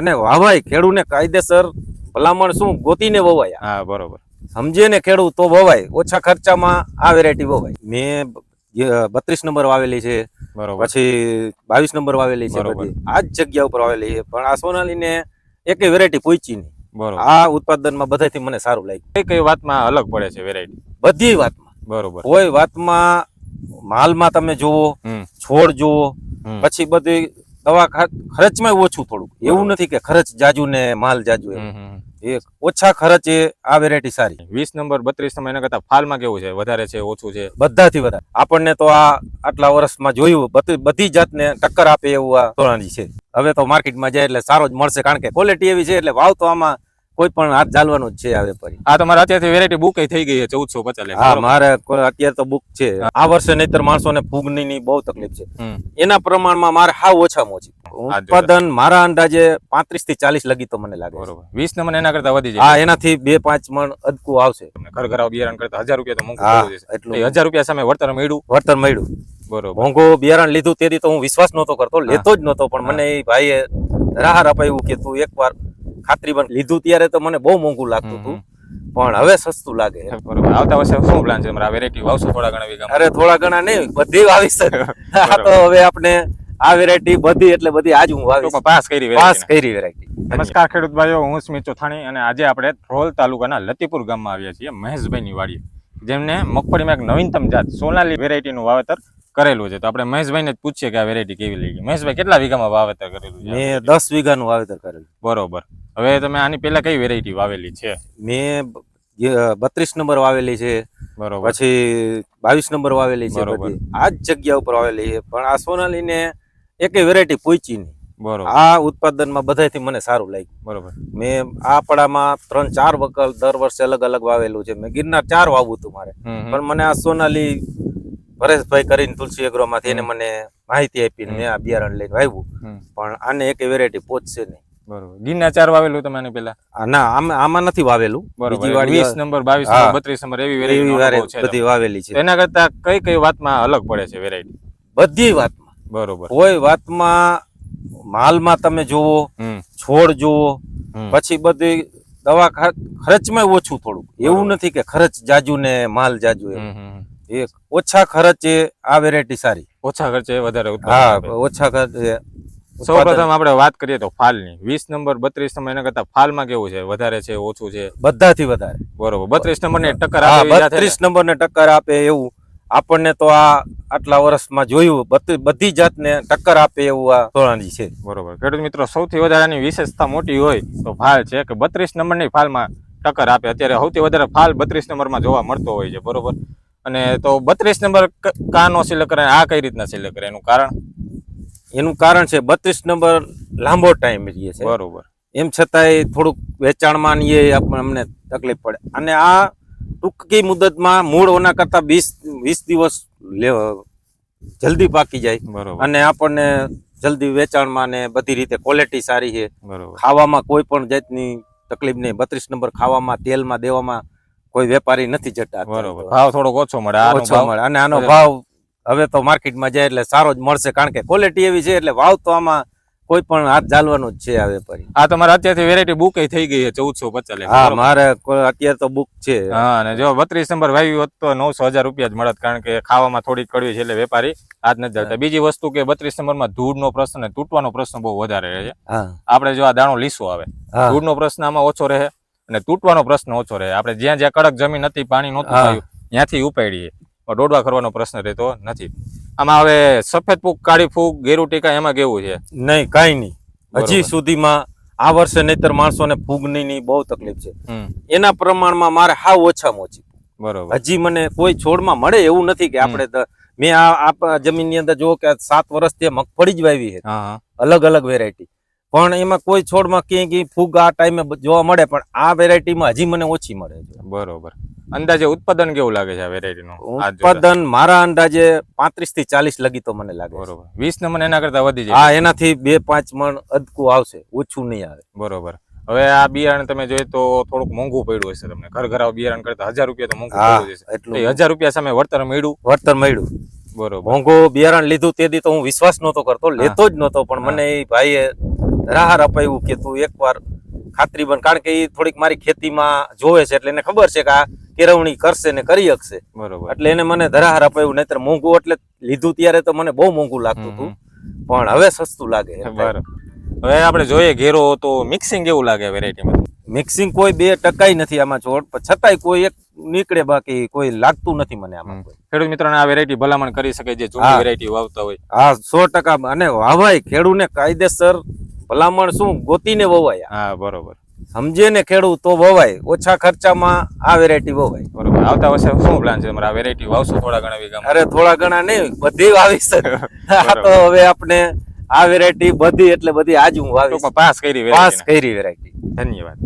અને વાવાય ખેડૂને કાયદેસર ભલામણ શું ગોતીને વવાય. હા બરોબર. સમજે ને ખેડૂત તો વવાય, ઓછા ખર્ચામાં આ વેરાયટી વવાય. મેં 32 નંબર વાવેલી છે, બરોબર. પછી 22 નંબર વાવેલી છે, બરોબર. બધી આ જ જગ્યા ઉપર વાવેલી છે. પણ આ સોનાલીને એકેય વેરાયટી પહોંચી નહીં. બરોબર. આ ઉત્પાદનમાં બધાથી મને સારું લાગ્યું. કઈ વાતમાં અલગ પડે છે વેરાયટી? બધી વાતમાં. બરોબર. કોઈ વાતમાં માલમાં તમે જુઓ, છોડ જુઓ, પછી બધી દવા ખર્ચમાં ઓછું થોડું. એવું નથી કે ખર્ચ જાજુ ને માલ જાજુ. એક ઓછા ખર્ચે આ વેરાયટી સારી. 20 નંબર 32 નંબર એના કરતા ફાલમાં કેવું છે? વધારે છે, ઓછું છે? બધાથી વધારે. આપણને તો આ આટલા વર્ષમાં જોયું બધી જાતને ટક્કર આપે એવું આ સોનાલી છે. હવે તો માર્કેટમાં જાય એટલે સારો જ મળશે, કારણ કે ક્વોલિટી એવી છે એટલે ભાવ તો આમાં કોઈ પણ હાથ ચાલવાનું જ છે આ વેપારી. આ તમારે અત્યારથી વેરાયટી બુક થઈ ગઈ છે 1450. હા, મારે અત્યારે તો બુક છે. આ વર્ષે નહીતર માણસોને ફૂગની બહુ તકલીફ છે. એના પ્રમાણમાં મારે હાવ ઓછામાં ઓછી ઉત્પાદન મારા અંદાજે 35 થી 40 લગી તો મને લાગે. બરોબર. 20 નંબર એના કરતા વધી જાય. હા, એનાથી 2-5 મણ અદકું આવશે. ઘર ઘરાવ બિયારણ કરતા 1000 રૂપિયા તો મોંઘું છે. એટલું 1000 રૂપિયા સામે વળતર મળ્યું. બરોબર. મોંઘું બિયારણ લીધું તેથી તો હું વિશ્વાસ નહોતો કરતો, લેતો જ નહોતો. પણ મને એ ભાઈએ રાહર અપાયું કે તું એકવાર ખાતરી બન. લીધું ત્યારે તો મને બહુ મોંઘું લાગતું હતું, પણ હવે સસ્તું લાગે. બરોબર. આવતા વર્ષે શું પ્લાન છે? આ વેરાયટી વાવશો થોડા ઘણા વીઘા? અરે થોડા ઘણા નહીં, બધી વાવીશ. આ તો હવે આપણે આ વેરાયટી બધી એટલે બધી આજ હું વાવીશ. પાસ કરી વેરાયટી. નમસ્કાર ખેડૂત ભાઈઓ, હું સ્મિત ચોથાણી અને આજે આપણે ધ્રોલ તાલુકાના લતીપુર ગામમાં આવ્યા છીએ મહેશભાઈની વાડીએ, જેમને મગફળીમાં એક નવીનતમ જાત સોનાલી વેરાયટીનું વાવેતર કરેલું છે. તો આપણે મહેશભાઈને જ પૂછીએ કે આ વેરાયટી કેવી લાગી. મહેશભાઈ, કેટલા વીઘામાં વાવેતર કરેલું છે? મેં 10 વીઘાનું વાવેતર કરેલું. બરોબર. હવે તમે આની પહેલા કઈ વેરાયટી વાવેલી છે? મેં 32 નંબર વાવેલી છે, બરોબર. પછી 22 નંબર વાવેલી છે. બધી આ જ જગ્યા ઉપર વાવેલી છે, પણ આ સોનાલીને એકેય વેરાયટી પહોંચી નહીં. બરોબર. આ ઉત્પાદનમાં બધાથી મને સારું લાગ્યું. બરોબર. મેં આ પડામાં 3-4 વકલ દર વર્ષે અલગ અલગ વાવેલું છે. મેં ગિરનાર 4 વાવવું હતું મારે, પણ મને આ સોનાલી પરેશભાઈ કરીને તુલસી એગ્રોમાંથી એને મને માહિતી આપીને મેં આ બિયારણ લઈને વાવ્યું. પણ આને એકેય વેરાયટી પહોંચશે નહીં. બરોબર. ગિરનાર 4 વાવેલું તમે આની પહેલા? ના, આમાં નથી વાવેલું. બીજી વાડી 20 નંબર 22 નંબર 32 નંબર એવી વેરાયટી બધી વાવેલી છે. એના કરતા કઈ વાતમાં અલગ પડે છે વેરાયટી? બધી વાતમાં. બરોબર. કોઈ વાતમાં માલમાં તમે જુઓ, છોડ જુઓ, પછી બધી દવા ખર્ચમાં ઓછું થોડું. એવું નથી કે ખર્ચ જાજુ ને માલ જાજુ. એક ઓછા ખર્ચે આ વેરાયટી સારી. ઓછા ખર્ચે વધારે ઉત્પાદન. હા, ઓછા ખર્ચે. સૌપ્રથમ આપણે વાત કરીએ તો ફાલની. 20 નંબર 32 નંબર એના કરતા ફાલમાં કેવું છે? વધારે છે, ઓછું છે? બધાથી વધારે. બરોબર. 32 નંબરને ટક્કર આપે? 32 નંબરને ટક્કર આપે એવું આપણને તો આ આટલા વર્ષમાં જોયું. બધી જાતને ટક્કર આપે એવું આ સોનાલી છે. બરોબર. ખેડૂત મિત્રો, સૌથી વધારાની વિશેષતા મોટી હોય તો ફાલ છે કે 32 નંબરની ફાલમાં ટક્કર આપે. અત્યારે સૌથી વધારે ફાલ 32 નંબરમાં જોવા મળતો હોય છે. બરોબર. અને તો 32 નંબર કાનો સિલેક્ટ કરે, આ કઈ રીતના સિલેક્ટ કરે? એનું કારણ છે 32 નંબર લાંબો ટાઈમ રહીએ છે. બરોબર. એમ છતાંય થોડુંક વેચાણમાં અમને તકલીફ પડે. અને આ ટૂંકી મુદતમાં મૂળ ઓના કરતા 20 દિવસ જલ્દી પાકી જાય. બરોબર. અને આપણને જલ્દી વેચાણમાં ને બધી રીતે ક્વોલિટી સારી છે. બરોબર. ખાવામાં કોઈ પણ જાતની તકલીફ નહીં. 32 નંબર ખાવામાં, તેલમાં દેવામાં કોઈ વેપારી નથી જતા. બરોબર. ભાવ થોડોક ઓછો મળે. અને આનો ભાવ હવે તો માર્કેટમાં જાય એટલે સારો જ મળશે, કારણ કે ક્વોલિટી એવી છે એટલે ભાવ તો આમાં કોઈ પણ હાથ ચાલવાનું જ છે આ વેપારી. આ તમારે અત્યારથી વેરાયટી બુક થઈ ગઈ છે 1450. હા, મારે અત્યારે તો બુક છે. હા, અને જો 32 નંબર વાવ્યું હોત તો 900,000 રૂપિયા જ મળત, કારણ કે ખાવામાં થોડી કડવી છે એટલે વેપારી હાથ નથી ચાલતા. બીજી વસ્તુ કે 32 નંબરમાં ધૂળનો પ્રશ્ન અને તૂટવાનો પ્રશ્ન બહુ વધારે રહે છે. આપણે જો આ દાણો લીસો આવે, ધૂળનો પ્રશ્ન આમાં ઓછો રહે અને તૂટવાનો પ્રશ્ન ઓછો રહે. આપણે જ્યાં જ્યાં કડક જમીન હતી, પાણી નહોતું આવ્યું, ત્યાંથી ઉપાડીએ, દોડવા કરવાનો પ્રશ્ન રહેતો નથી. આમાં હવે સફેદ ફૂગ, કાળી ફૂગ, ગેરુ ટીકા એમાં કેવું છે? નહીં, કઈ નહીં. હજી સુધીમાં આ વર્ષે નહીતર માણસોને ફૂગની બહુ તકલીફ છે. એના પ્રમાણમાં મારે હાવ ઓછામાં ઓછી. બરોબર. હજી મને કોઈ છોડમાં મળે એવું નથી કે આપણે મેં આ જમીનની અંદર જો કે 7 વર્ષથી મગફળી જ વાવી છે, અલગ અલગ વેરાયટી, પણ એમાં કોઈ છોડમાં ક્યાંય ફૂગ આ ટાઈમે જોવા મળે, પણ આ વેરાયટીમાં હજી મને ઓછી મળે છે. બરોબર. અંદાજે ઉત્પાદન કેવું લાગે છે આ વેરાયટીનું? ઉત્પાદન મારા અંદાજે 35 થી 40 લગી તો મને લાગે. બરોબર. 20 નંબર એના કરતા વધી જાય? હા, એનાથી 2-5 મણ અદકું આવશે, ઓછું નહીં આવે. બરોબર. હવે આ બિયારણ તમે જોઈએ તો થોડુંક મોંઘું પડ્યું હશે તમને. ઘર ઘરાવ બિયારણ કરતા 1000 રૂપિયા તો મોંઘું પડ્યું હશે. એટલે 1000 રૂપિયા સામે વળતર મળ્યું. બરોબર. મોંઘું બિયારણ લીધું તેથી તો હું વિશ્વાસ નહોતો કરતો, લેતો જ નહોતો. પણ મને એ ભાઈએ ધરાહાર અપાયું કે તું એકવાર ખાતરી બન, કારણ કે એ થોડીક મારી ખેતીમાં જોવે છે એટલે એને ખબર છે કે આ કેળવણી કરશે ને કરી શકશે, બરોબર. એટલે એને મને ધરાહાર અપાયું. નહીતર મોંઘું, એટલે લીધું ત્યારે તો મને બહુ મોંઘું લાગતું હતું, પણ હવે સસ્તું લાગે. બરાબર. હવે આપણે જોઈએ ઘેરો તો મિક્સિંગ કેવું લાગે વેરાયટીમાં? મિક્સિંગ કોઈ 2% નથી આમાં છોડ, પણ છતાંય કોઈ એક નીકળે, બાકી કોઈ લાગતું નથી મને આમાં કોઈ. ખેડૂત મિત્રોને આ વેરાયટી ભલામણ કરી શકે જે જૂની વેરાયટી વાવતા હોય? હા, 100%. અને વાવાય ખેડૂને કાયદેસર ભલામણ શું ગોતીને વવાય. હા, બરોબર. સમજે ને ખેડૂત તો વવાય, ઓછા ખર્ચામાં આ વેરાયટી વવાય. બરોબર. આવતા વર્ષે શું પ્લાન છે તમારે? આ વેરાયટી વાવશો થોડા ઘણા વીઘામાં? અરે થોડા ઘણા નહીં, બધી વાવી શકે. આ તો હવે આપણે આ વેરાયટી બધી, એટલે બધી આજ હું વાવી, પાસ કરી પાસ કરી વેરાયટી. ધન્યવાદ.